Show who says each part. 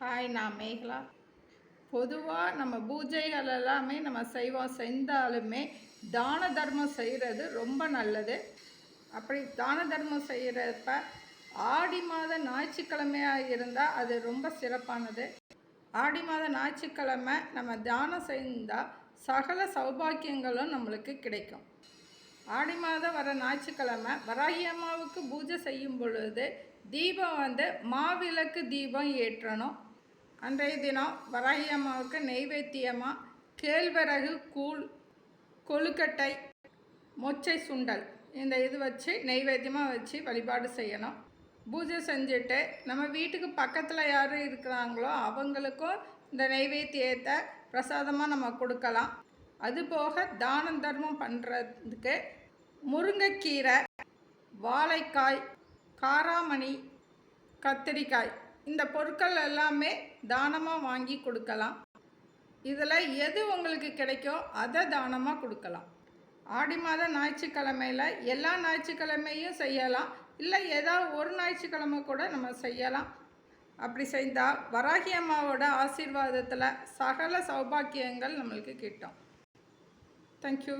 Speaker 1: Hi, நான் மேகலா. பொதுவாக நம்ம பூஜைகள் எல்லாமே நம்ம செஞ்சாலுமே தான தர்மம் செய்கிறது ரொம்ப நல்லது. அப்படி தான தர்மம் செய்கிறப்ப ஆடி மாத ஞாயிற்றுக்கிழமையாக இருந்தால் அது ரொம்ப சிறப்பானது. ஆடி மாத ஞாயிற்றுக்கிழமை நம்ம தானம் செஞ்சால் சகல சௌபாக்கியங்களும் நம்மளுக்கு கிடைக்கும். ஆடி மாதம் வர ஞாயிற்றுக்கிழமை வராகி அம்மாவுக்கு பூஜை செய்யும் பொழுது தீபம் மாவிளக்கு தீபம் ஏற்றணும். அன்றைய தினம் வராகி அம்மாவுக்கு நெய்வேத்தியமாக கேழ்வரகு கூழ், கொழுக்கட்டை, மொச்சை சுண்டல் இந்த இது வச்சு நெய்வேத்தியமாக வச்சு வழிபாடு செய்யணும். பூஜை செஞ்சுட்டு நம்ம வீட்டுக்கு பக்கத்தில் யார் இருக்கிறாங்களோ அவங்களுக்கும் இந்த நெய்வேத்தியத்தை பிரசாதமாக நம்ம கொடுக்கலாம். அதுபோக தானம் தர்மம் பண்ணுறதுக்கு முருங்கைக்கீரை, வாழைக்காய், காராமணி, கத்திரிக்காய் இந்த பொருட்கள் எல்லாமே தானமாக வாங்கி கொடுக்கலாம். இதில் எது உங்களுக்கு கிடைக்கோ அதை தானமாக கொடுக்கலாம். ஆடி மாத ஞாயிற்றுக்கிழமையில் எல்லா ஞாயிற்றுக்கிழமையும் செய்யலாம், இல்லை ஏதாவது ஒரு ஞாயிற்றுக்கிழமை கூட நம்ம செய்யலாம். அப்படி செய்தால் வராகி அம்மாவோட ஆசீர்வாதத்தில் சகல சௌபாக்கியங்கள் நம்மளுக்கு கிட்டும். தேங்க்யூ.